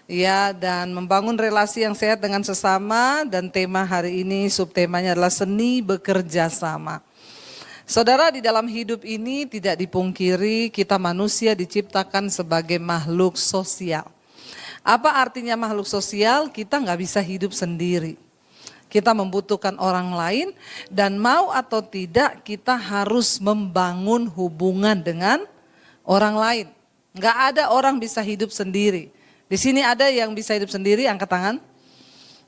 Ya, dan membangun relasi yang sehat dengan sesama, dan tema hari ini subtemanya adalah seni bekerja sama. Saudara, di dalam hidup ini tidak dipungkiri kita manusia diciptakan sebagai makhluk sosial. Apa artinya makhluk sosial? Kita nggak bisa hidup sendiri. Kita membutuhkan orang lain, dan mau atau tidak kita harus membangun hubungan dengan orang lain. Nggak ada orang bisa hidup sendiri. Di sini ada yang bisa hidup sendiri, angkat tangan.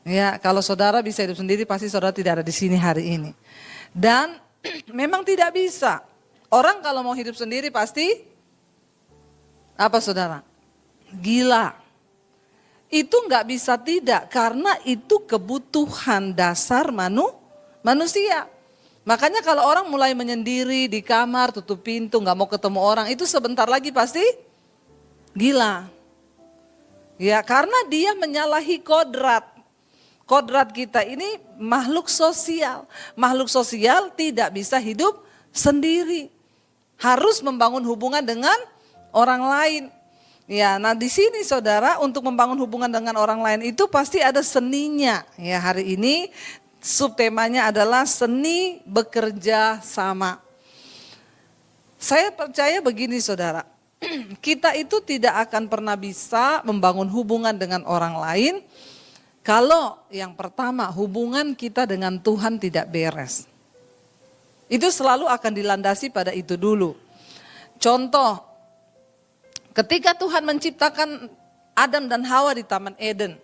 Ya, kalau saudara bisa hidup sendiri pasti saudara tidak ada di sini hari ini. Dan memang tidak bisa. Orang kalau mau hidup sendiri pasti apa saudara? Gila. Itu nggak bisa tidak, karena itu kebutuhan dasar manusia. Makanya kalau orang mulai menyendiri di kamar, tutup pintu, nggak mau ketemu orang, itu sebentar lagi pasti gila. Ya, karena dia menyalahi kodrat. Kodrat kita ini makhluk sosial. Makhluk sosial tidak bisa hidup sendiri. Harus membangun hubungan dengan orang lain. Ya, nah di sini saudara, untuk membangun hubungan dengan orang lain itu pasti ada seninya. Ya, hari ini subtemanya adalah seni bekerja sama. Saya percaya begini saudara, kita itu tidak akan pernah bisa membangun hubungan dengan orang lain kalau yang pertama hubungan kita dengan Tuhan tidak beres. Itu selalu akan dilandasi pada itu dulu. Contoh, ketika Tuhan menciptakan Adam dan Hawa di Taman Eden.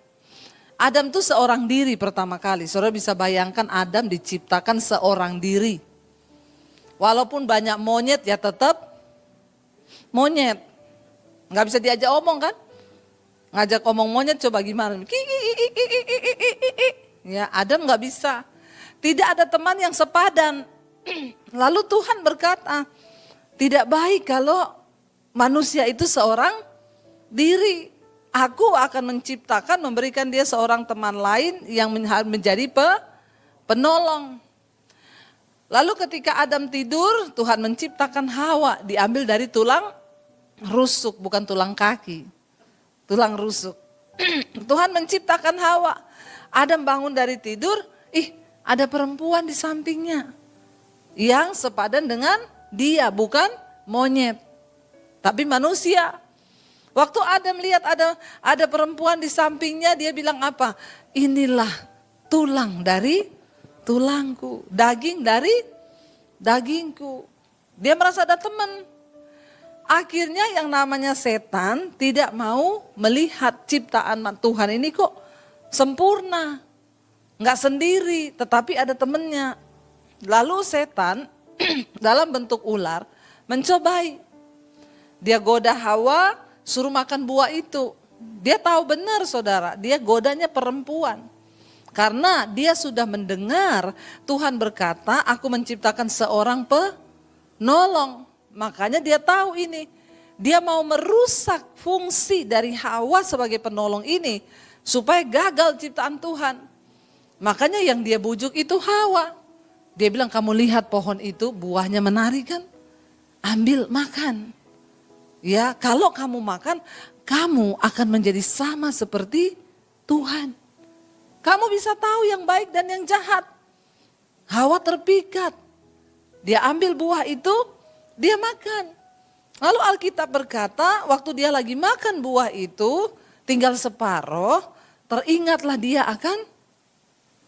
Adam itu seorang diri pertama kali. Saudara bisa bayangkan Adam diciptakan seorang diri. Walaupun banyak monyet ya tetap monyet. Nggak bisa diajak omong kan? Ngajak omong monyet coba gimana? Ya, Adam nggak bisa. Tidak ada teman yang sepadan. Lalu Tuhan berkata, tidak baik kalau manusia itu seorang diri. Aku akan menciptakan, memberikan dia seorang teman lain yang menjadi penolong. Lalu ketika Adam tidur, Tuhan menciptakan Hawa, diambil dari tulang rusuk, bukan tulang kaki. Tulang rusuk. Tuhan menciptakan Hawa. Adam bangun dari tidur, ada perempuan di sampingnya. Yang sepadan dengan dia, bukan monyet. Tapi manusia. Waktu Adam lihat ada perempuan di sampingnya, dia bilang apa? Inilah tulang dari tulangku, daging dari dagingku. Dia merasa ada teman. Akhirnya yang namanya setan tidak mau melihat ciptaan Tuhan ini kok sempurna. Nggak sendiri, tetapi ada temannya. Lalu setan dalam bentuk ular mencobai. Dia goda Hawa, suruh makan buah itu. Dia tahu benar saudara, dia godanya perempuan. Karena dia sudah mendengar Tuhan berkata, aku menciptakan seorang penolong. Makanya dia tahu ini. Dia mau merusak fungsi dari Hawa sebagai penolong ini. Supaya gagal ciptaan Tuhan. Makanya yang dia bujuk itu Hawa. Dia bilang, kamu lihat pohon itu buahnya menarik kan? Ambil, makan. Ya, kalau kamu makan, kamu akan menjadi sama seperti Tuhan. Kamu bisa tahu yang baik dan yang jahat. Hawa terpikat. Dia ambil buah itu, dia makan. Lalu Alkitab berkata, waktu dia lagi makan buah itu, tinggal separoh, teringatlah dia akan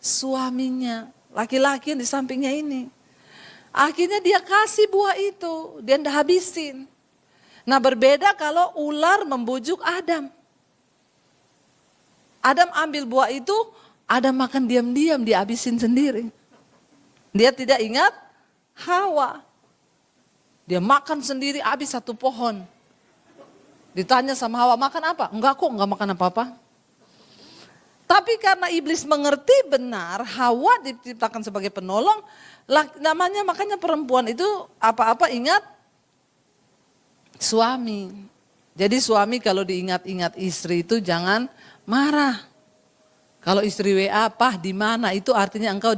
suaminya, laki-laki yang di sampingnya ini. Akhirnya dia kasih buah itu, dia ndak habisin. Nah berbeda kalau ular membujuk Adam. Adam ambil buah itu, Adam makan diam-diam, dihabisin sendiri. Dia tidak ingat Hawa. Dia makan sendiri, habis satu pohon. Ditanya sama Hawa, makan apa? Enggak kok, enggak makan apa-apa. Tapi karena iblis mengerti benar, Hawa diciptakan sebagai penolong, namanya makanya perempuan itu apa-apa ingat suami. Jadi suami kalau diingat-ingat istri itu jangan marah. Kalau istri WA, "Pah di mana?" Itu artinya engkau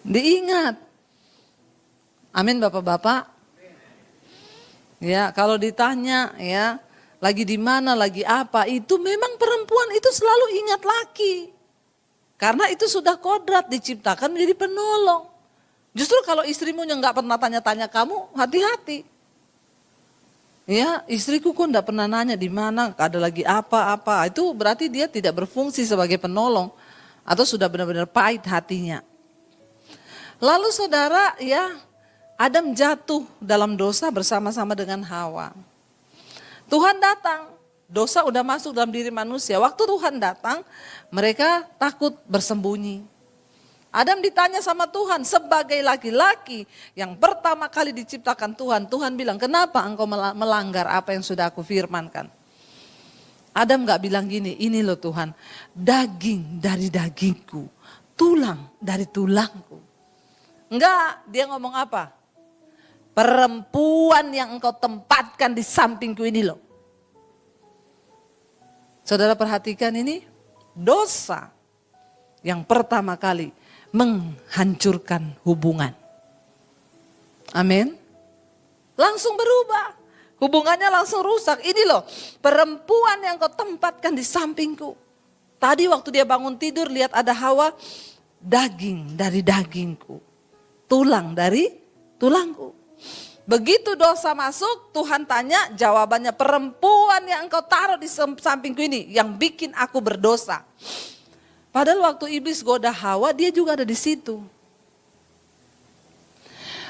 diingat. Amin Bapak-bapak. Ya, kalau ditanya ya, lagi di mana, lagi apa, itu memang perempuan itu selalu ingat laki. Karena itu sudah kodrat diciptakan menjadi penolong. Justru kalau istrimu yang nggak pernah tanya-tanya kamu, hati-hati. Ya, istriku kok nggak pernah nanya di mana, ada lagi apa-apa. Itu berarti dia tidak berfungsi sebagai penolong atau sudah benar-benar pahit hatinya. Lalu saudara, ya, Adam jatuh dalam dosa bersama-sama dengan Hawa. Tuhan datang, dosa udah masuk dalam diri manusia. Waktu Tuhan datang, mereka takut bersembunyi. Adam ditanya sama Tuhan sebagai laki-laki yang pertama kali diciptakan Tuhan. Tuhan bilang, kenapa engkau melanggar apa yang sudah aku firmankan? Adam gak bilang gini, ini loh Tuhan, daging dari dagingku, tulang dari tulangku. Enggak, dia ngomong apa? Perempuan yang engkau tempatkan di sampingku ini loh. Saudara perhatikan ini, dosa yang pertama kali menghancurkan hubungan. Amin. Langsung berubah. Hubungannya langsung rusak. Ini loh, perempuan yang kau tempatkan di sampingku. Tadi waktu dia bangun tidur lihat ada Hawa, daging dari dagingku, tulang dari tulangku. Begitu dosa masuk, Tuhan tanya, jawabannya perempuan yang engkau taruh di sampingku ini yang bikin aku berdosa. Padahal waktu iblis goda Hawa, dia juga ada di situ.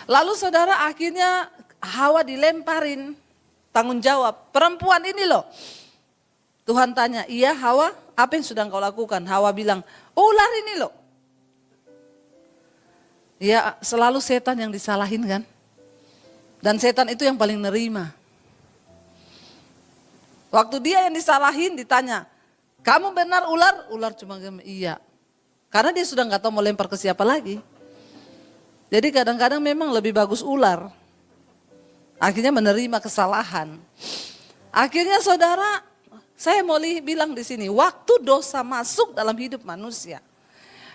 Lalu saudara, akhirnya Hawa dilemparin tanggung jawab. Perempuan ini loh. Tuhan tanya, iya Hawa, apa yang sudah engkau lakukan? Hawa bilang, ular ini loh. Ya, selalu setan yang disalahin kan. Dan setan itu yang paling nerima. Waktu dia yang disalahin ditanya, kamu benar ular? Ular cuma iya. Karena dia sudah nggak tahu mau lempar ke siapa lagi. Jadi kadang-kadang memang lebih bagus ular. Akhirnya menerima kesalahan. Akhirnya saudara, saya mau bilang di sini, waktu dosa masuk dalam hidup manusia,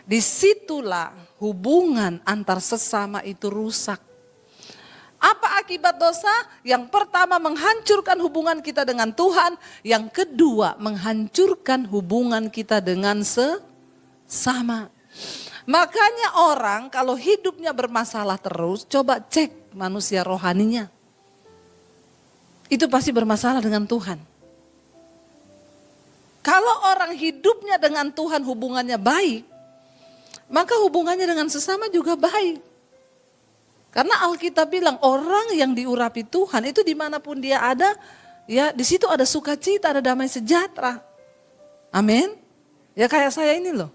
disitulah hubungan antar sesama itu rusak. Apa akibat dosa? Yang pertama menghancurkan hubungan kita dengan Tuhan. Yang kedua menghancurkan hubungan kita dengan sesama. Makanya orang kalau hidupnya bermasalah terus, coba cek manusia rohaninya. Itu pasti bermasalah dengan Tuhan. Kalau orang hidupnya dengan Tuhan hubungannya baik, maka hubungannya dengan sesama juga baik. Karena Alkitab bilang orang yang diurapi Tuhan itu dimanapun dia ada, ya di situ ada sukacita, ada damai sejahtera. Amin. Ya kayak saya ini loh.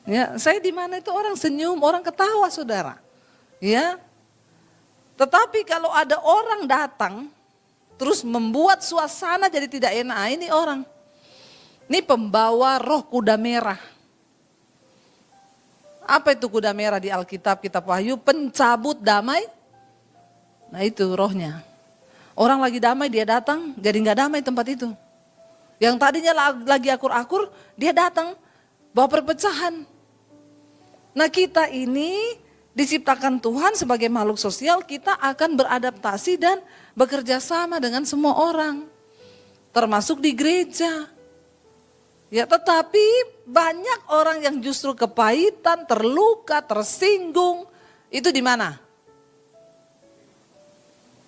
Ya saya di mana itu orang senyum, orang ketawa saudara. Ya. Tetapi kalau ada orang datang, terus membuat suasana jadi tidak enak, ini orang. Ini pembawa roh kuda merah. Apa itu kuda merah di Alkitab, kitab Wahyu? Pencabut damai. Nah itu rohnya. Orang lagi damai dia datang, jadi gak damai tempat itu. Yang tadinya lagi akur-akur, dia datang bawa perpecahan. Nah kita ini diciptakan Tuhan sebagai makhluk sosial, kita akan beradaptasi dan bekerja sama dengan semua orang. Termasuk di gereja. Ya tetapi banyak orang yang justru kepahitan, terluka, tersinggung. Itu di mana?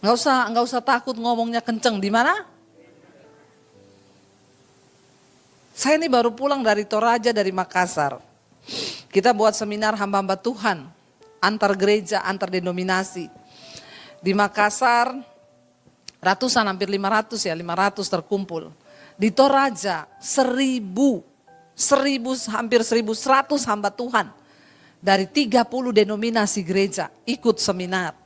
Nggak usah takut ngomongnya kenceng. Di mana? Saya ini baru pulang dari Toraja dari Makassar. Kita buat seminar hamba-hamba Tuhan. Antar gereja, antar denominasi. Di Makassar ratusan, hampir 500 terkumpul. Di Toraja 1.000, hampir 1.100 hamba Tuhan. Dari 30 denominasi gereja ikut seminar.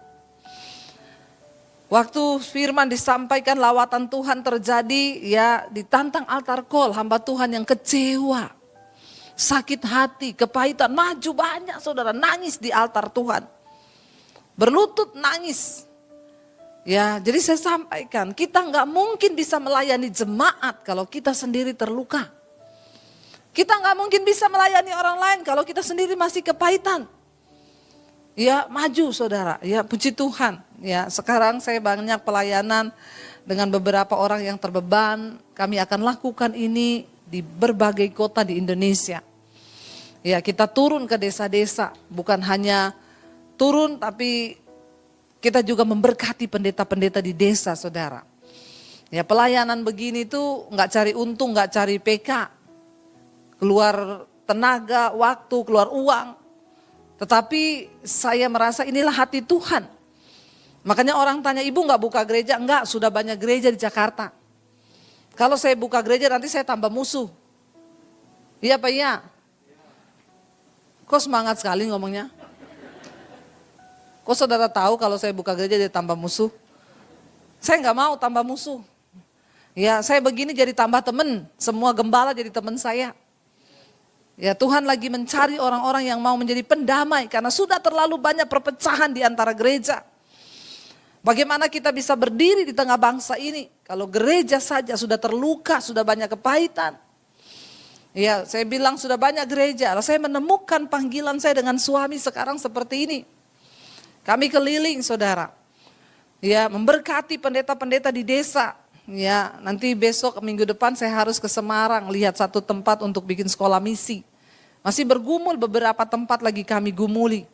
Waktu firman disampaikan lawatan Tuhan terjadi, ya ditantang altar call, hamba Tuhan yang kecewa. Sakit hati, kepahitan, maju banyak saudara, nangis di altar Tuhan. Berlutut nangis. Ya, jadi saya sampaikan, kita nggak mungkin bisa melayani jemaat kalau kita sendiri terluka. Kita nggak mungkin bisa melayani orang lain kalau kita sendiri masih kepahitan. Ya, maju saudara, ya puji Tuhan. Ya, sekarang saya banyak pelayanan dengan beberapa orang yang terbeban. Kami akan lakukan ini di berbagai kota di Indonesia. Ya, kita turun ke desa-desa, bukan hanya turun tapi kita juga memberkati pendeta-pendeta di desa, saudara. Ya, pelayanan begini tuh nggak cari untung, nggak cari PK, keluar tenaga, waktu, keluar uang. Tetapi saya merasa inilah hati Tuhan. Makanya orang tanya, ibu nggak buka gereja? Enggak, sudah banyak gereja di Jakarta. Kalau saya buka gereja nanti saya tambah musuh. Iya Pak, iya. Kok semangat sekali ngomongnya? Kok saudara tahu kalau saya buka gereja dia tambah musuh? Saya nggak mau tambah musuh. Ya, saya begini jadi tambah teman. Semua gembala jadi teman saya. Ya, Tuhan lagi mencari orang-orang yang mau menjadi pendamai karena sudah terlalu banyak perpecahan di antara gereja. Bagaimana kita bisa berdiri di tengah bangsa ini kalau gereja saja sudah terluka, sudah banyak kepahitan. Ya, saya bilang sudah banyak gereja. Saya menemukan panggilan saya dengan suami sekarang seperti ini. Kami keliling, saudara. Ya, memberkati pendeta-pendeta di desa. Ya, nanti besok minggu depan saya harus ke Semarang lihat satu tempat untuk bikin sekolah misi. Masih bergumul beberapa tempat lagi kami gumuli.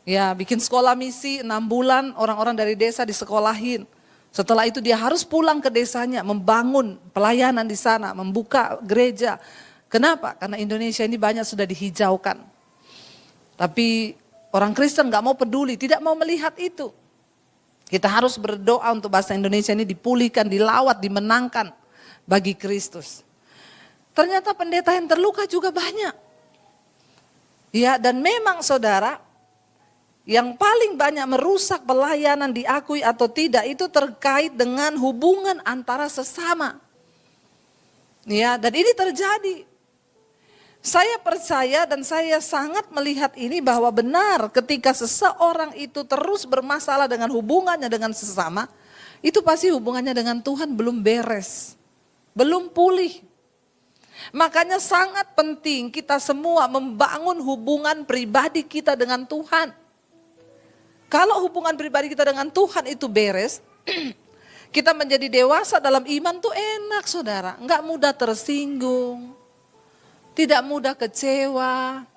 Ya, bikin sekolah misi 6 bulan orang-orang dari desa disekolahin. Setelah itu dia harus pulang ke desanya, membangun pelayanan di sana, membuka gereja. Kenapa? Karena Indonesia ini banyak sudah dihijaukan. Tapi orang Kristen gak mau peduli, tidak mau melihat itu. Kita harus berdoa untuk bangsa Indonesia ini dipulihkan, dilawat, dimenangkan bagi Kristus. Ternyata pendeta yang terluka juga banyak. Ya, dan memang saudara, yang paling banyak merusak pelayanan diakui atau tidak itu terkait dengan hubungan antara sesama. Ya, dan ini terjadi. Saya percaya dan saya sangat melihat ini bahwa benar ketika seseorang itu terus bermasalah dengan hubungannya dengan sesama, itu pasti hubungannya dengan Tuhan belum beres, belum pulih. Makanya sangat penting kita semua membangun hubungan pribadi kita dengan Tuhan. Kalau hubungan pribadi kita dengan Tuhan itu beres, kita menjadi dewasa dalam iman tuh enak saudara, enggak mudah tersinggung. Tidak mudah kecewa.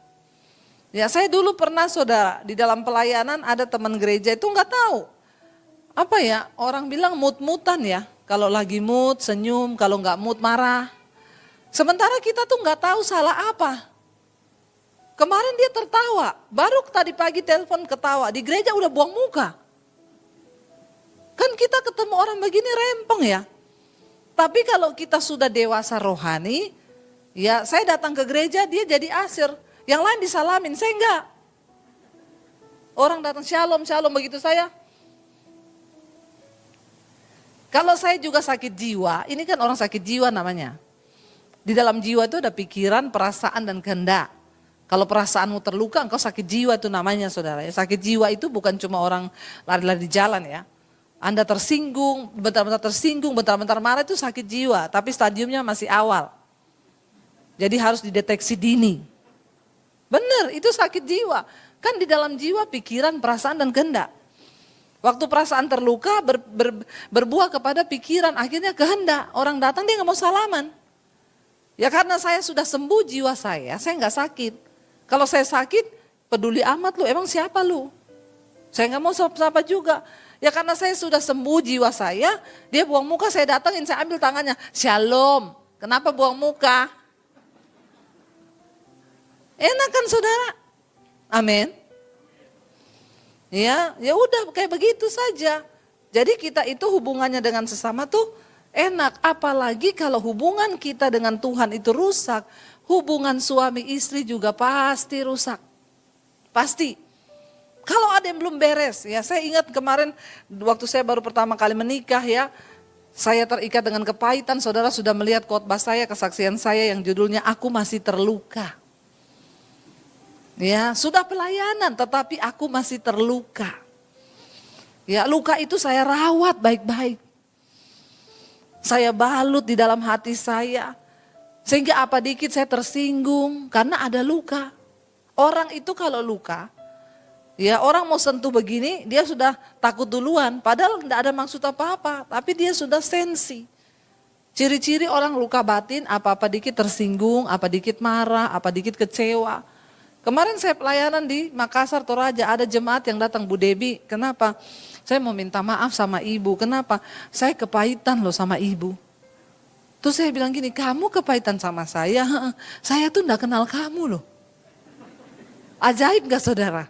Ya, saya dulu pernah saudara di dalam pelayanan ada teman gereja itu nggak tahu. Apa ya, orang bilang mood-moodan ya. Kalau lagi mood senyum, kalau nggak mood marah. Sementara kita tuh nggak tahu salah apa. Kemarin dia tertawa, baru tadi pagi telepon ketawa, di gereja udah buang muka. Kan kita ketemu orang begini rempong ya. Tapi kalau kita sudah dewasa rohani, ya saya datang ke gereja dia jadi asir. Yang lain disalamin, saya enggak. Orang datang shalom, shalom begitu saya. Kalau saya juga sakit jiwa, ini kan orang sakit jiwa namanya. Di dalam jiwa itu ada pikiran, perasaan dan kehendak. Kalau perasaanmu terluka, engkau sakit jiwa itu namanya saudara. Sakit jiwa itu bukan cuma orang lari-lari di jalan ya. Anda tersinggung, bentar-bentar marah itu sakit jiwa. Tapi stadiumnya masih awal. Jadi harus dideteksi dini. Benar, itu sakit jiwa. Kan di dalam jiwa pikiran, perasaan dan kehendak. Waktu perasaan terluka berbuah kepada pikiran, akhirnya kehendak. Orang datang dia gak mau salaman. Ya karena saya sudah sembuh jiwa saya gak sakit. Kalau saya sakit, peduli amat lu, emang siapa lu? Saya gak mau sapa juga. Ya karena saya sudah sembuh jiwa saya, dia buang muka, saya datangin, saya ambil tangannya. Shalom, kenapa buang muka? Enak kan saudara? Amin. Ya udah kayak begitu saja. Jadi kita itu hubungannya dengan sesama tuh enak. Apalagi kalau hubungan kita dengan Tuhan itu rusak, hubungan suami istri juga pasti rusak. Pasti. Kalau ada yang belum beres, ya saya ingat kemarin waktu saya baru pertama kali menikah ya, saya terikat dengan kepahitan, saudara sudah melihat khotbah saya, kesaksian saya yang judulnya Aku Masih Terluka. Ya sudah pelayanan tetapi aku masih terluka. Ya luka itu saya rawat baik-baik. Saya balut di dalam hati saya. Sehingga apa dikit saya tersinggung karena ada luka. Orang itu kalau luka, Ya orang mau sentuh begini, dia sudah takut duluan. Padahal tidak ada maksud apa-apa, tapi dia sudah sensi. Ciri-ciri orang luka batin, apa-apa dikit tersinggung, apa dikit marah, apa dikit kecewa. Kemarin saya pelayanan di Makassar, Toraja, ada jemaat yang datang, Bu Debi, kenapa? Saya mau minta maaf sama ibu, kenapa? Saya kepahitan loh sama ibu. Terus saya bilang gini, kamu kepahitan sama saya? Saya tuh enggak kenal kamu loh. Ajaib gak saudara?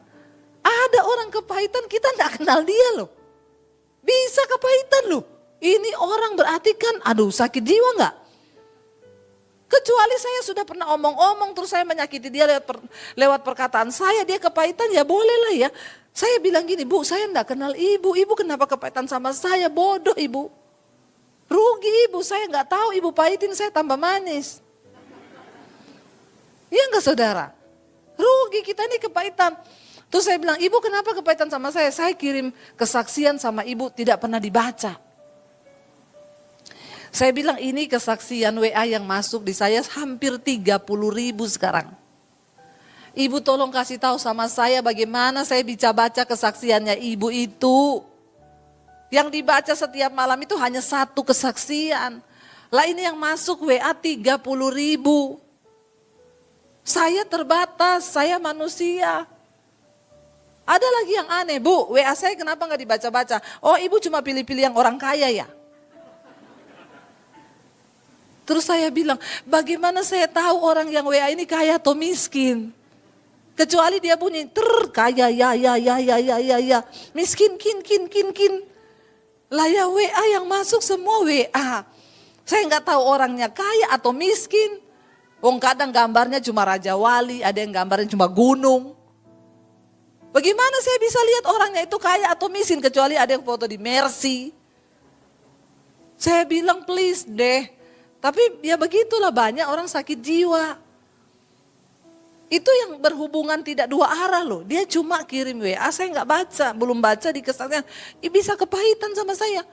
Ada orang kepahitan, kita enggak kenal dia loh. Bisa kepahitan loh. Ini orang berarti kan, aduh sakit jiwa enggak? Kecuali saya sudah pernah omong-omong terus saya menyakiti dia lewat perkataan saya, dia kepahitan ya boleh lah ya. Saya bilang gini, Bu saya enggak kenal ibu kenapa kepahitan sama saya, bodoh ibu. Rugi ibu, saya enggak tahu ibu pahitin saya tambah manis. Iya enggak saudara? Rugi kita ini kepahitan. Terus saya bilang, ibu kenapa kepahitan sama saya? Saya kirim kesaksian sama ibu tidak pernah dibaca. Saya bilang ini kesaksian WA yang masuk di saya hampir 30.000 sekarang. Ibu tolong kasih tahu sama saya bagaimana saya bisa baca kesaksiannya ibu itu. Yang dibaca setiap malam itu hanya satu kesaksian. Lah ini yang masuk WA 30.000. Saya terbatas, saya manusia. Ada lagi yang aneh, Bu, WA saya kenapa gak dibaca-baca? Oh ibu cuma pilih-pilih yang orang kaya ya? Terus saya bilang, bagaimana saya tahu orang yang WA ini kaya atau miskin? Kecuali dia bunyi, kaya, ya, miskin, kin. Lah ya WA yang masuk semua WA. Saya nggak tahu orangnya kaya atau miskin. Wong kadang gambarnya cuma Raja Wali, ada yang gambarnya cuma gunung. Bagaimana saya bisa lihat orangnya itu kaya atau miskin, kecuali ada yang foto di Mercy. Saya bilang please deh. Tapi ya begitulah banyak orang sakit jiwa. Itu yang berhubungan tidak dua arah loh. Dia cuma kirim WA, saya nggak baca, belum baca di kesaksian. Bisa kepahitan sama saya.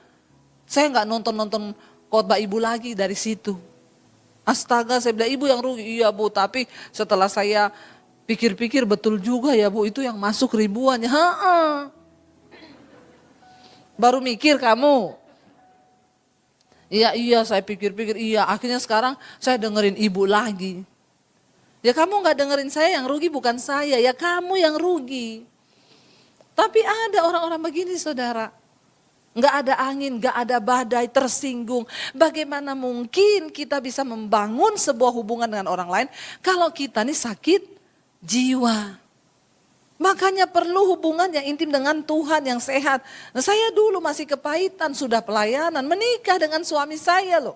Saya nggak nonton khotbah ibu lagi dari situ. Astaga, saya bilang ibu yang rugi. Iya Bu, tapi setelah saya pikir-pikir betul juga ya Bu, itu yang masuk ribuan ya. Baru mikir kamu. Iya saya pikir-pikir iya, akhirnya sekarang saya dengerin ibu lagi. Ya kamu gak dengerin saya, yang rugi bukan saya, ya kamu yang rugi. Tapi ada orang-orang begini saudara. Gak ada angin, gak ada badai, tersinggung. Bagaimana mungkin kita bisa membangun sebuah hubungan dengan orang lain kalau kita nih sakit jiwa. Makanya perlu hubungan yang intim dengan Tuhan yang sehat. Nah, saya dulu masih kepahitan, sudah pelayanan, menikah dengan suami saya loh.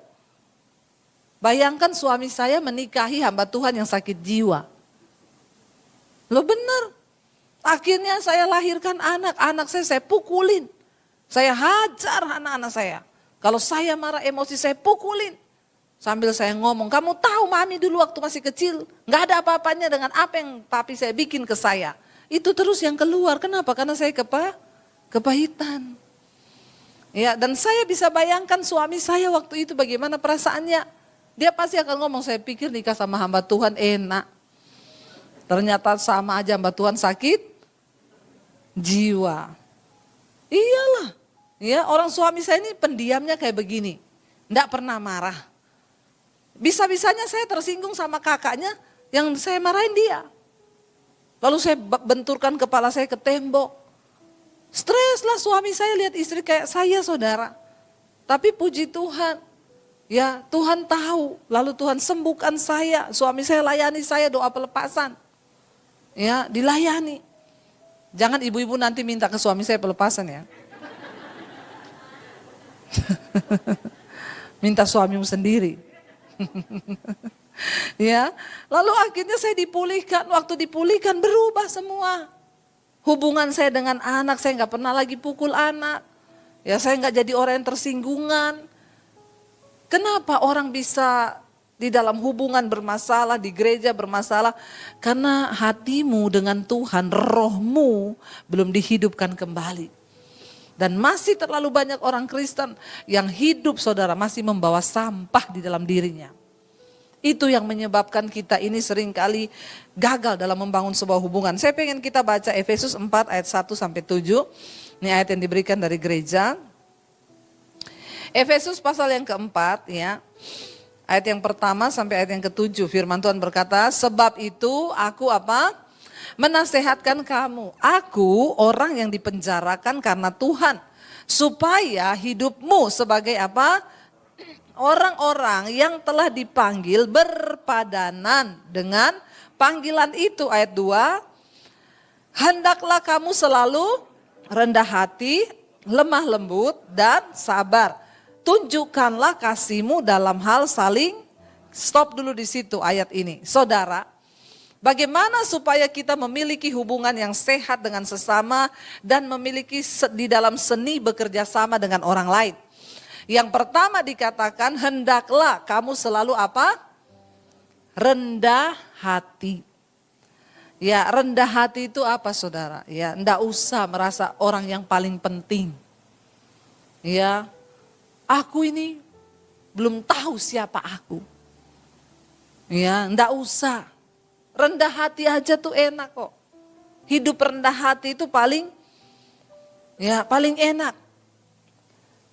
Bayangkan suami saya menikahi hamba Tuhan yang sakit jiwa. Loh benar. Akhirnya saya lahirkan anak saya pukulin. Saya hajar anak-anak saya. Kalau saya marah emosi saya pukulin. Sambil saya ngomong, kamu tahu mami dulu waktu masih kecil, gak ada apa-apanya dengan apa yang papi saya bikin ke saya. Itu terus yang keluar. Kenapa? Karena saya kepahitan. Ya, dan saya bisa bayangkan suami saya waktu itu bagaimana perasaannya. Dia pasti akan ngomong, saya pikir nikah sama hamba Tuhan enak. Ternyata sama aja hamba Tuhan sakit jiwa. Iyalah. Ya, orang suami saya ini pendiamnya kayak begini. Enggak pernah marah. Bisa-bisanya saya tersinggung sama kakaknya yang saya marahin dia. Lalu saya benturkan kepala saya ke tembok. Stres lah suami saya lihat istri kayak saya saudara. Tapi puji Tuhan. Ya Tuhan tahu. Lalu Tuhan sembuhkan saya. Suami saya layani saya doa pelepasan. Ya dilayani. Jangan ibu-ibu nanti minta ke suami saya pelepasan ya. Minta suamimu sendiri. Ya, lalu akhirnya saya dipulihkan. Waktu dipulihkan berubah semua. Hubungan saya dengan anak, saya nggak pernah lagi pukul anak. Ya, saya nggak jadi orang yang tersinggungan. Kenapa orang bisa di dalam hubungan bermasalah, di gereja bermasalah? Karena hatimu dengan Tuhan, rohmu belum dihidupkan kembali. Dan masih terlalu banyak orang Kristen yang hidup saudara masih membawa sampah di dalam dirinya. Itu yang menyebabkan kita ini seringkali gagal dalam membangun sebuah hubungan. Saya pengen kita baca Efesus 4 ayat 1 sampai 7. Ini ayat yang diberikan dari gereja. Efesus pasal yang keempat ya. Ayat yang pertama sampai ayat yang ketujuh. Firman Tuhan berkata, sebab itu aku apa? Menasehatkan kamu. Aku orang yang dipenjarakan karena Tuhan. Supaya hidupmu sebagai apa? Orang-orang yang telah dipanggil berpadanan dengan panggilan itu. Ayat 2, hendaklah kamu selalu rendah hati, lemah lembut, dan sabar. Tunjukkanlah kasihmu dalam hal saling, stop dulu di situ ayat ini. Saudara, bagaimana supaya kita memiliki hubungan yang sehat dengan sesama dan memiliki di dalam seni bekerja sama dengan orang lain? Yang pertama dikatakan, hendaklah kamu selalu apa? Rendah hati. Ya, rendah hati itu apa saudara? Ya, enggak usah merasa orang yang paling penting. Ya, aku ini belum tahu siapa aku. Ya, enggak usah. Rendah hati aja tuh enak kok. Hidup rendah hati itu paling enak.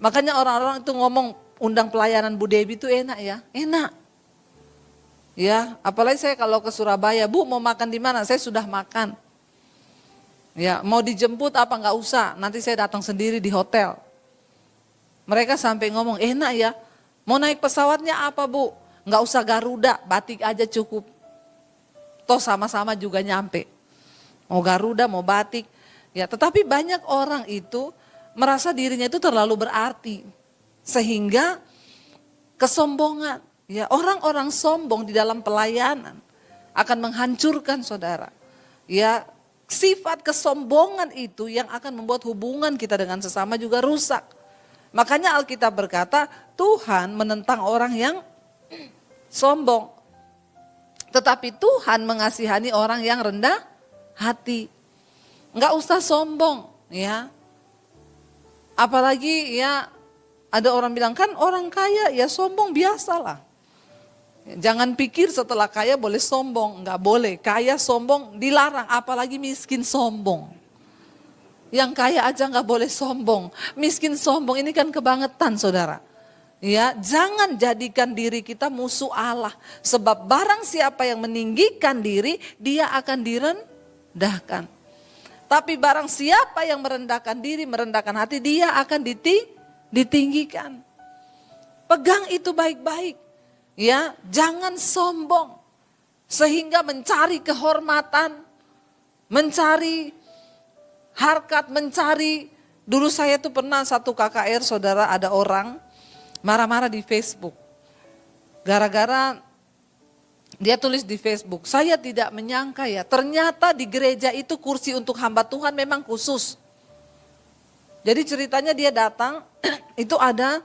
Makanya orang-orang itu ngomong undang pelayanan Bu Debi itu enak ya, enak. Ya, apalagi saya kalau ke Surabaya, Bu mau makan di mana? Saya sudah makan. Ya, mau dijemput apa nggak usah, nanti saya datang sendiri di hotel. Mereka sampai ngomong enak ya, mau naik pesawatnya apa Bu? Nggak usah Garuda, Batik aja cukup. Toh sama-sama juga nyampe. Mau Garuda, mau Batik. Ya, tetapi banyak orang itu merasa dirinya itu terlalu berarti. Sehingga kesombongan. Ya, orang-orang sombong di dalam pelayanan akan menghancurkan saudara. Ya, sifat kesombongan itu yang akan membuat hubungan kita dengan sesama juga rusak. Makanya Alkitab berkata, Tuhan menentang orang yang sombong. Tetapi Tuhan mengasihani orang yang rendah hati. Enggak usah sombong, ya. Apalagi ya ada orang bilang kan orang kaya ya sombong biasalah. Jangan pikir setelah kaya boleh sombong, enggak boleh. Kaya sombong dilarang, apalagi miskin sombong. Yang kaya aja enggak boleh sombong. Miskin sombong ini kan kebangetan saudara. Ya, jangan jadikan diri kita musuh Allah. Sebab barang siapa yang meninggikan diri, dia akan direndahkan. Tapi barang siapa yang merendahkan diri, merendahkan hati, dia akan ditinggikan. Pegang itu baik-baik. Ya, jangan sombong. Sehingga mencari kehormatan, mencari harkat, mencari. Dulu saya tuh pernah satu KKR saudara, ada orang marah-marah di Facebook. Gara-gara dia tulis di Facebook, saya tidak menyangka ya, ternyata di gereja itu kursi untuk hamba Tuhan memang khusus. Jadi ceritanya dia datang, itu ada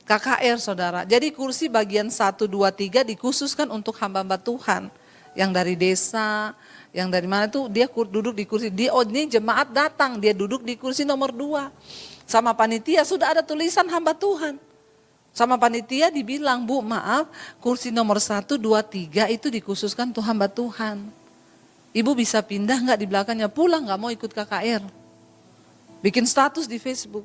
KKR saudara. Jadi kursi bagian 1, 2, 3 dikhususkan untuk hamba-hamba Tuhan. Yang dari desa, yang dari mana tuh dia duduk di kursi. Ini jemaat datang, dia duduk di kursi nomor 2. Sama panitia sudah ada tulisan hamba Tuhan. Sama panitia dibilang, Bu maaf kursi nomor 1, 2, 3 itu dikhususkan untuk hamba Tuhan. Ibu bisa pindah nggak di belakangnya, pulang nggak mau ikut KKR. Bikin status di Facebook.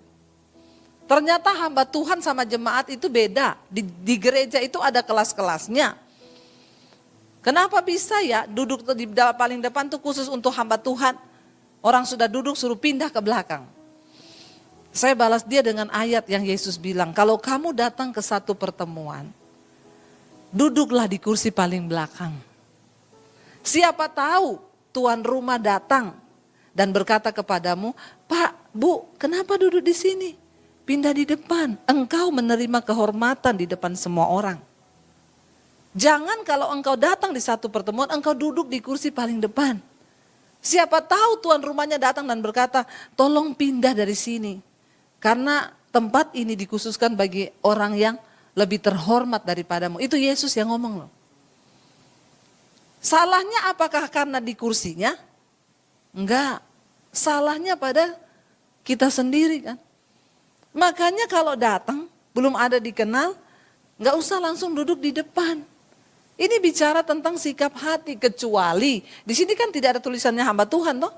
Ternyata hamba Tuhan sama jemaat itu beda. Di gereja itu ada kelas-kelasnya. Kenapa bisa ya duduk di paling depan tuh khusus untuk hamba Tuhan. Orang sudah duduk suruh pindah ke belakang. Saya balas dia dengan ayat yang Yesus bilang, kalau kamu datang ke satu pertemuan, duduklah di kursi paling belakang. Siapa tahu tuan rumah datang dan berkata kepadamu, Pak, Bu, kenapa duduk di sini? Pindah di depan, engkau menerima kehormatan di depan semua orang. Jangan kalau engkau datang di satu pertemuan, engkau duduk di kursi paling depan. Siapa tahu tuan rumahnya datang dan berkata, tolong pindah dari sini. Karena tempat ini dikhususkan bagi orang yang lebih terhormat daripadamu. Itu Yesus yang ngomong loh. Salahnya apakah karena di kursinya? Enggak. Salahnya pada kita sendiri kan. Makanya kalau datang belum ada dikenal, enggak usah langsung duduk di depan. Ini bicara tentang sikap hati, kecuali di sini kan tidak ada tulisannya hamba Tuhan toh.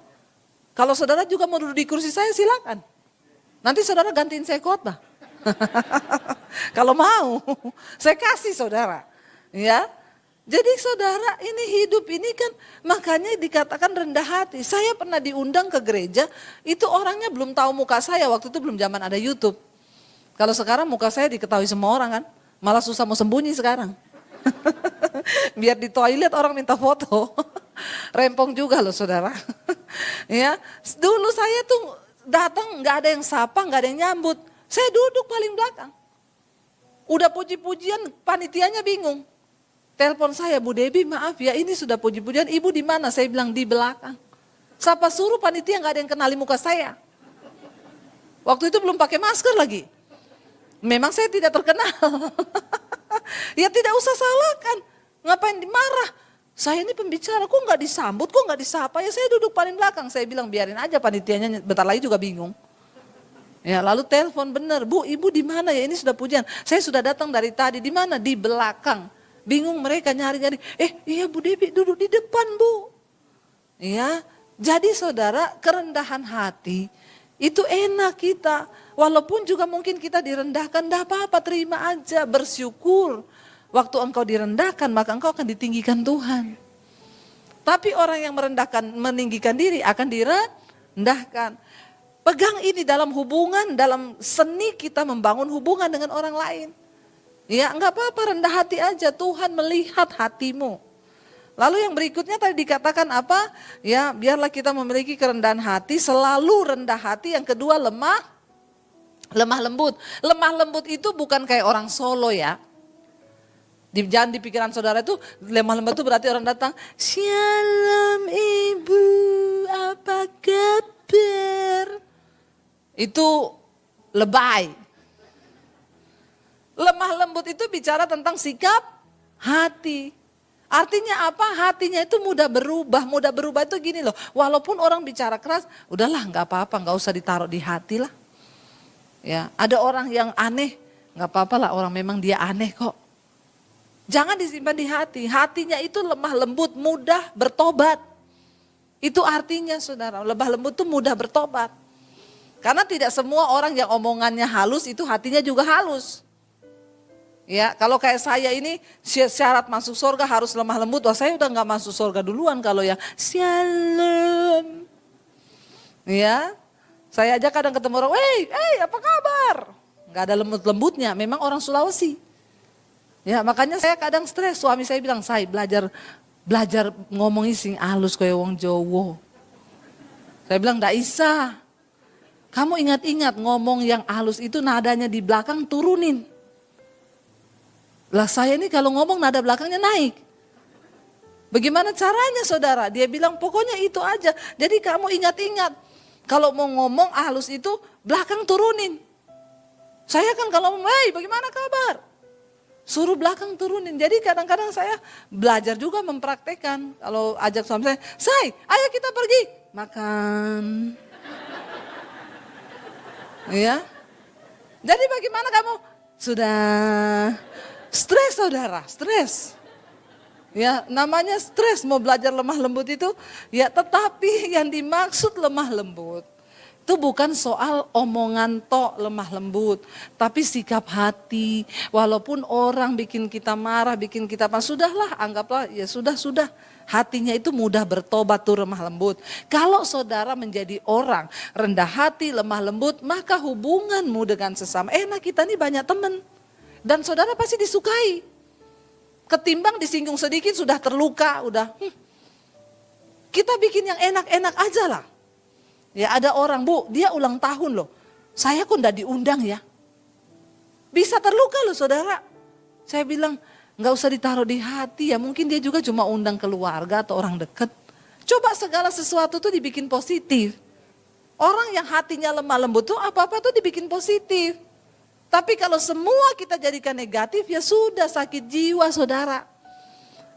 Kalau saudara juga mau duduk di kursi saya silakan. Nanti saudara gantiin saya khotbah. Kalau mau, saya kasih saudara. Ya. Jadi saudara, ini hidup ini kan makanya dikatakan rendah hati. Saya pernah diundang ke gereja, itu orangnya belum tahu muka saya, waktu itu belum zaman ada YouTube. Kalau sekarang muka saya diketahui semua orang kan, malah susah mau sembunyi sekarang. Biar di toilet orang minta foto. Rempong juga loh saudara. Ya, dulu saya tuh datang nggak ada yang sapa, nggak ada yang nyambut. Saya duduk paling belakang. Udah puji-pujian, panitianya bingung. Telepon saya, Bu Debbie maaf ya ini sudah puji-pujian, ibu di mana? Saya bilang di belakang. Siapa suruh panitia nggak ada yang kenali muka saya. Waktu itu belum pakai masker lagi. Memang saya tidak terkenal. Ya tidak usah salahkan. Ngapain dimarah? Saya ini pembicara, kok nggak disambut, kok nggak disapa? Ya saya duduk paling belakang. Saya bilang biarin aja panitianya, bentar lagi juga bingung. Ya lalu telepon bener, Bu ibu di mana ya? Ini sudah pujian. Saya sudah datang dari tadi, di mana? Di belakang. Bingung mereka nyari-nyari. Iya Bu Debbie duduk di depan Bu. Ya, jadi saudara kerendahan hati itu enak kita. Walaupun juga mungkin kita direndahkan, enggak apa-apa terima aja, bersyukur. Waktu engkau direndahkan maka engkau akan ditinggikan Tuhan. Tapi orang yang merendahkan, meninggikan diri akan direndahkan. Pegang ini dalam hubungan, dalam seni kita membangun hubungan dengan orang lain. Ya enggak apa-apa rendah hati aja, Tuhan melihat hatimu. Lalu yang berikutnya tadi dikatakan apa? Ya biarlah kita memiliki kerendahan hati, selalu rendah hati. Yang kedua lemah lembut. Lemah lembut itu bukan kayak orang Solo ya. Jangan di pikiran saudara itu lemah lembut itu berarti orang datang, Shalom ibu, apa kabar? Itu lebay. Lemah lembut itu bicara tentang sikap hati. Artinya apa? Hatinya itu mudah berubah. Mudah berubah itu gini loh. Walaupun orang bicara keras, udahlah nggak apa-apa, nggak usah ditaruh di hati lah. Ya, ada orang yang aneh, nggak apa-apa lah orang memang dia aneh kok. Jangan disimpan di hati. Hatinya itu lemah lembut, mudah bertobat. Itu artinya saudara, lemah lembut itu mudah bertobat. Karena tidak semua orang yang omongannya halus itu hatinya juga halus. Ya, kalau kayak saya ini syarat masuk surga harus lemah lembut. Wah saya udah nggak masuk surga duluan kalau yang shalom. Ya, saya aja kadang ketemu orang, apa kabar? Nggak ada lembut-lembutnya, memang orang Sulawesi. Ya makanya saya kadang stres, suami saya bilang, saya belajar ngomongin sing halus kayak wong Jowo. Saya bilang nggak bisa. Kamu ingat-ingat ngomong yang halus itu nadanya di belakang turunin. Lah saya ini kalau ngomong nada belakangnya naik. Bagaimana caranya saudara? Dia bilang pokoknya itu aja. Jadi kamu ingat-ingat. Kalau mau ngomong halus itu belakang turunin. Saya kan kalau ngomong, bagaimana kabar? Suruh belakang turunin. Jadi kadang-kadang saya belajar juga mempraktekkan. Kalau ajak suami saya, ayo kita pergi. Makan. Ya. Jadi bagaimana kamu? Sudah. Stres saudara, stres. Ya namanya stres mau belajar lemah lembut itu. Ya tetapi yang dimaksud lemah lembut. Itu bukan soal omongan tok lemah lembut. Tapi sikap hati. Walaupun orang bikin kita marah, bikin kita apa. Sudahlah anggaplah ya sudah. Hatinya itu mudah bertobat tuh lemah lembut. Kalau saudara menjadi orang rendah hati, lemah lembut. Maka hubunganmu dengan sesama. Enak kita nih banyak teman. Dan saudara pasti disukai. Ketimbang disinggung sedikit sudah terluka, udah. Kita bikin yang enak-enak aja lah. Ya ada orang, Bu, dia ulang tahun loh. Saya kok enggak diundang ya. Bisa terluka loh saudara. Saya bilang, nggak usah ditaruh di hati ya. Mungkin dia juga cuma undang keluarga atau orang dekat. Coba segala sesuatu tuh dibikin positif. Orang yang hatinya lemah lembut tuh apa-apa tuh dibikin positif. Tapi kalau semua kita jadikan negatif ya sudah sakit jiwa saudara.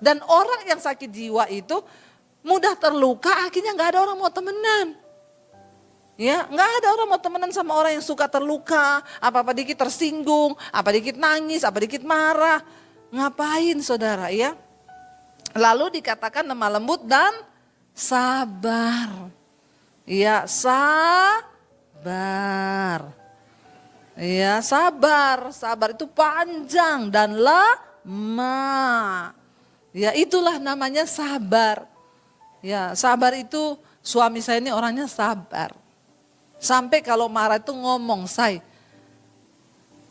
Dan orang yang sakit jiwa itu mudah terluka akhirnya nggak ada orang mau temenan. Ya nggak ada orang mau temenan sama orang yang suka terluka. Apa-apa dikit tersinggung, apa dikit nangis, apa dikit marah. Ngapain saudara ya? Lalu dikatakan lemah lembut dan sabar. Ya, sabar. Ya, sabar. Sabar itu panjang dan lama. Ya, itulah namanya sabar. Ya, sabar itu suami saya ini orangnya sabar. Sampai kalau marah itu ngomong, "Say,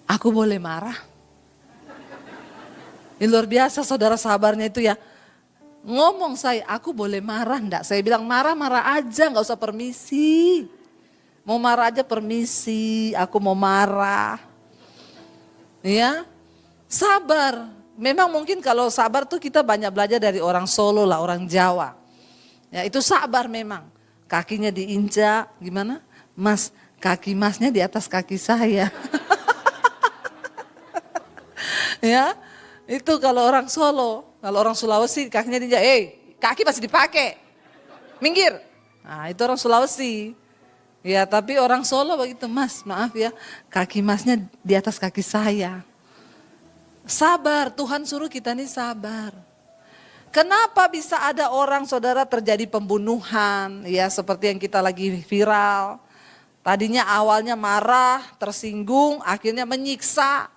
aku boleh marah?" Ini luar biasa saudara sabarnya itu ya. Ngomong, "Say, aku boleh marah enggak?" Saya bilang, "Marah-marah aja, enggak usah permisi. Mau marah aja permisi, aku mau marah." Ya, sabar. Memang mungkin kalau sabar tuh kita banyak belajar dari orang Solo lah, orang Jawa. Ya, itu sabar memang. Kakinya diinjak, gimana? "Mas, kaki masnya di atas kaki saya." Ya, itu kalau orang Solo. Kalau orang Sulawesi kakinya diinjak, kaki masih dipakai, minggir. Nah, itu orang Sulawesi. Ya, tapi orang Solo begitu, "Mas, maaf ya, kaki masnya di atas kaki saya." Sabar, Tuhan suruh kita nih sabar. Kenapa bisa ada orang saudara terjadi pembunuhan, ya seperti yang kita lagi viral. Tadinya awalnya marah, tersinggung, akhirnya menyiksa.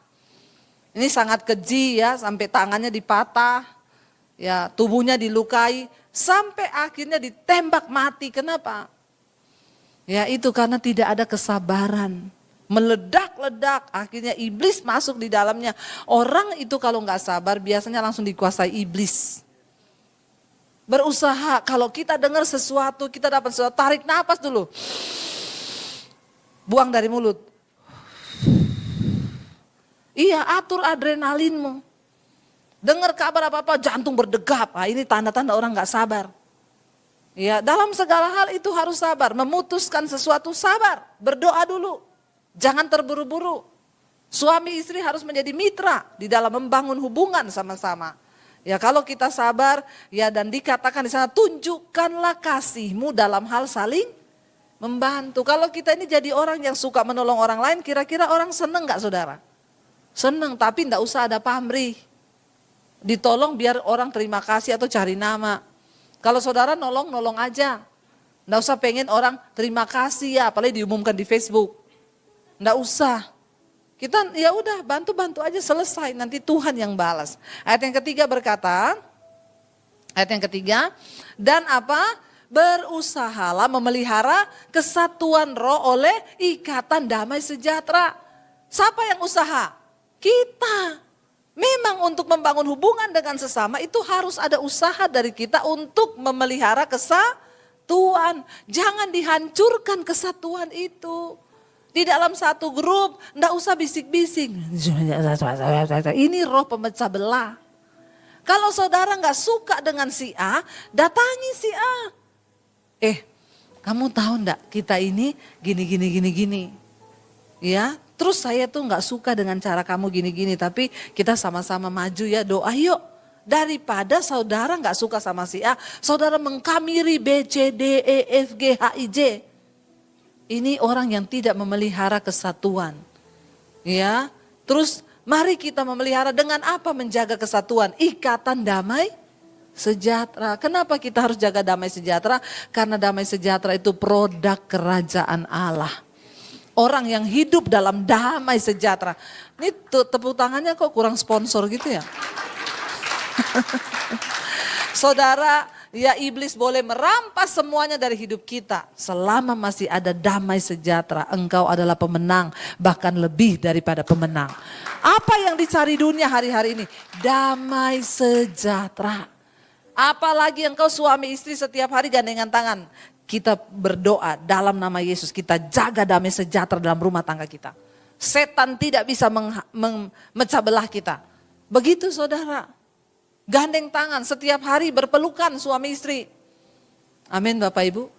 Ini sangat keji ya, sampai tangannya dipatah, ya tubuhnya dilukai, sampai akhirnya ditembak mati. Kenapa? Ya itu karena tidak ada kesabaran. Meledak-ledak, akhirnya iblis masuk di dalamnya. Orang itu kalau nggak sabar biasanya langsung dikuasai iblis. Berusaha, kalau kita dengar sesuatu, kita dapat sesuatu, tarik napas dulu. Buang dari mulut. Iya, atur adrenalinmu. Dengar kabar apa-apa, jantung berdegap. Nah, ini tanda-tanda orang gak sabar. Ya, dalam segala hal itu harus sabar. Memutuskan sesuatu sabar. Berdoa dulu. Jangan terburu-buru. Suami istri harus menjadi mitra di dalam membangun hubungan sama-sama. Ya, kalau kita sabar, ya dan dikatakan di sana, tunjukkanlah kasihmu dalam hal saling membantu. Kalau kita ini jadi orang yang suka menolong orang lain, kira-kira orang seneng gak saudara? Seneng, tapi enggak usah ada pamrih. Ditolong biar orang terima kasih atau cari nama. Kalau saudara nolong aja. Enggak usah pengen orang terima kasih ya, apalagi diumumkan di Facebook. Enggak usah. Kita ya udah bantu-bantu aja selesai, nanti Tuhan yang balas. Ayat yang ketiga berkata, dan apa? Berusahalah memelihara kesatuan roh oleh ikatan damai sejahtera. Siapa yang usaha? Kita. Memang untuk membangun hubungan dengan sesama itu harus ada usaha dari kita untuk memelihara kesatuan. Jangan dihancurkan kesatuan itu. Di dalam satu grup, enggak usah bisik-bisik. Ini roh pemecah belah. Kalau saudara enggak suka dengan si A, datangi si A. Kamu tahu enggak kita ini gini. Ya, terus saya tuh nggak suka dengan cara kamu gini-gini, tapi kita sama-sama maju ya, doa yuk. Daripada saudara nggak suka sama si A, saudara mengkamiri B, C, D, E, F, G, H, I, J. Ini orang yang tidak memelihara kesatuan. Ya, terus mari kita memelihara dengan apa menjaga kesatuan? Ikatan damai sejahtera. Kenapa kita harus jaga damai sejahtera? Karena damai sejahtera itu produk kerajaan Allah. Orang yang hidup dalam damai sejahtera. Ini tepuk tangannya kok kurang sponsor gitu ya. Saudara, ya iblis boleh merampas semuanya dari hidup kita. Selama masih ada damai sejahtera, engkau adalah pemenang. Bahkan lebih daripada pemenang. Apa yang dicari dunia hari-hari ini? Damai sejahtera. Apalagi engkau suami istri setiap hari gandengan tangan. Kita berdoa dalam nama Yesus, kita jaga damai sejahtera dalam rumah tangga kita. Setan tidak bisa memecah belah kita. Begitu saudara, gandeng tangan setiap hari berpelukan suami istri. Amin Bapak Ibu.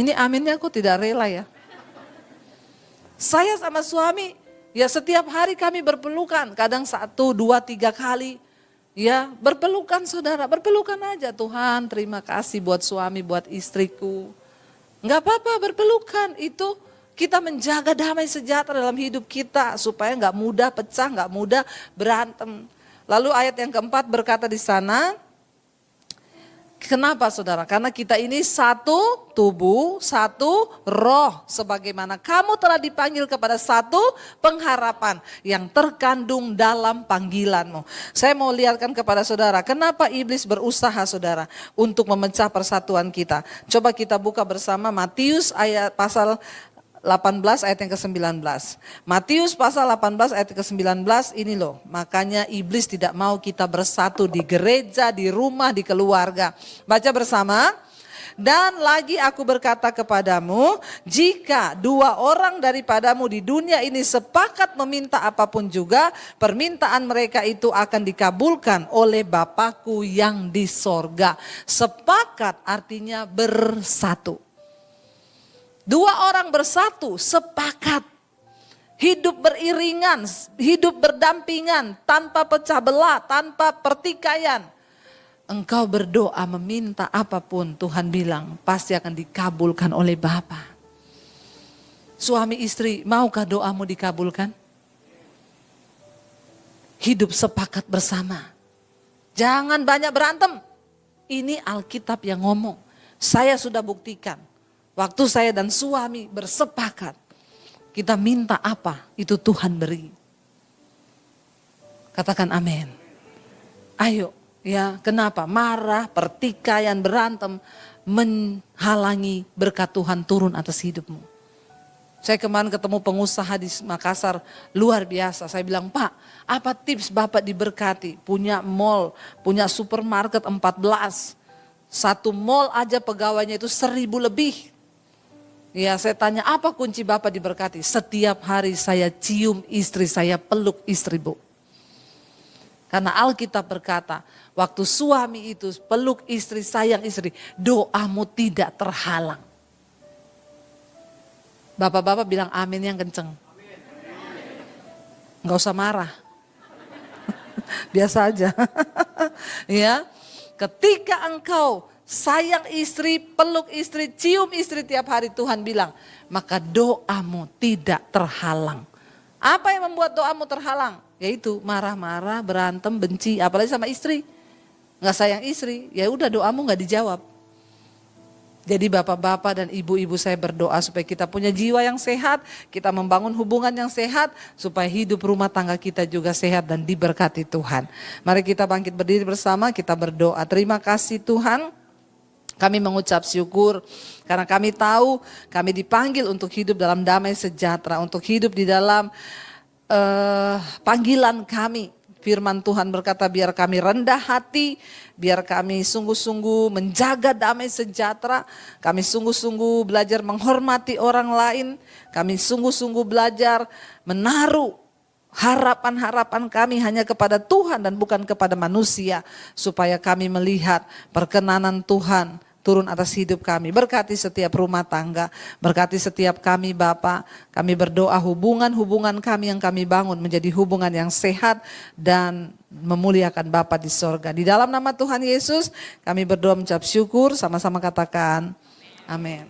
Ini aminnya aku tidak rela ya. Saya sama suami, ya setiap hari kami berpelukan, kadang 1, 2, 3 kali. Ya berpelukan saudara, berpelukan aja. Tuhan terima kasih buat suami, buat istriku. Enggak apa-apa berpelukan, itu kita menjaga damai sejahtera dalam hidup kita. Supaya enggak mudah pecah, enggak mudah berantem. Lalu ayat yang keempat berkata di sana, kenapa saudara? Karena kita ini satu tubuh, satu roh. Sebagaimana kamu telah dipanggil kepada satu pengharapan yang terkandung dalam panggilanmu. Saya mau lihatkan kepada saudara, kenapa iblis berusaha saudara untuk memecah persatuan kita. Coba kita buka bersama Matius ayat pasal 18 ayat yang ke-19. Matius pasal 18 ayat ke-19 ini loh. Makanya iblis tidak mau kita bersatu di gereja, di rumah, di keluarga. Baca bersama. Dan lagi aku berkata kepadamu, jika dua orang daripadamu di dunia ini sepakat meminta apapun juga, permintaan mereka itu akan dikabulkan oleh Bapakku yang di sorga. Sepakat artinya bersatu. Dua orang bersatu, sepakat, hidup beriringan, hidup berdampingan, tanpa pecah belah, tanpa pertikaian. Engkau berdoa meminta apapun, Tuhan bilang pasti akan dikabulkan oleh Bapa. Suami istri, maukah doamu dikabulkan? Hidup sepakat bersama. Jangan banyak berantem. Ini Alkitab yang ngomong. Saya sudah buktikan. Waktu saya dan suami bersepakat, kita minta apa, itu Tuhan beri. Katakan amin. Ayo, ya kenapa? Marah, pertikaian, berantem, menghalangi berkat Tuhan turun atas hidupmu. Saya kemarin ketemu pengusaha di Makassar, luar biasa. Saya bilang, Pak, apa tips Bapak diberkati? Punya mall, punya supermarket 14. Satu mall aja pegawainya itu 1.000 lebih. Ya, saya tanya, apa kunci Bapak diberkati? Setiap hari saya cium istri, saya peluk istri, Bu. Karena Alkitab berkata, waktu suami itu peluk istri, sayang istri, doamu tidak terhalang. Bapak-bapak bilang amin yang kenceng. Enggak usah marah. Biasa aja. Ya, ketika engkau sayang istri, peluk istri, cium istri tiap hari, Tuhan bilang, maka doamu tidak terhalang. Apa yang membuat doamu terhalang? Yaitu marah-marah, berantem, benci, apalagi sama istri. Nggak sayang istri, ya udah doamu nggak dijawab. Jadi bapak-bapak dan ibu-ibu saya berdoa supaya kita punya jiwa yang sehat, kita membangun hubungan yang sehat, supaya hidup rumah tangga kita juga sehat dan diberkati Tuhan. Mari kita bangkit berdiri bersama, kita berdoa. Terima kasih Tuhan. Kami mengucap syukur karena kami tahu kami dipanggil untuk hidup dalam damai sejahtera, untuk hidup di dalam panggilan kami. Firman Tuhan berkata biar kami rendah hati, biar kami sungguh-sungguh menjaga damai sejahtera, kami sungguh-sungguh belajar menghormati orang lain, kami sungguh-sungguh belajar menaruh harapan-harapan kami hanya kepada Tuhan dan bukan kepada manusia, supaya kami melihat perkenanan Tuhan turun atas hidup kami. Berkati setiap rumah tangga, berkati setiap kami Bapa. Kami berdoa hubungan-hubungan kami yang kami bangun menjadi hubungan yang sehat dan memuliakan Bapa di sorga. Di dalam nama Tuhan Yesus kami berdoa mengucap syukur, sama-sama katakan amin.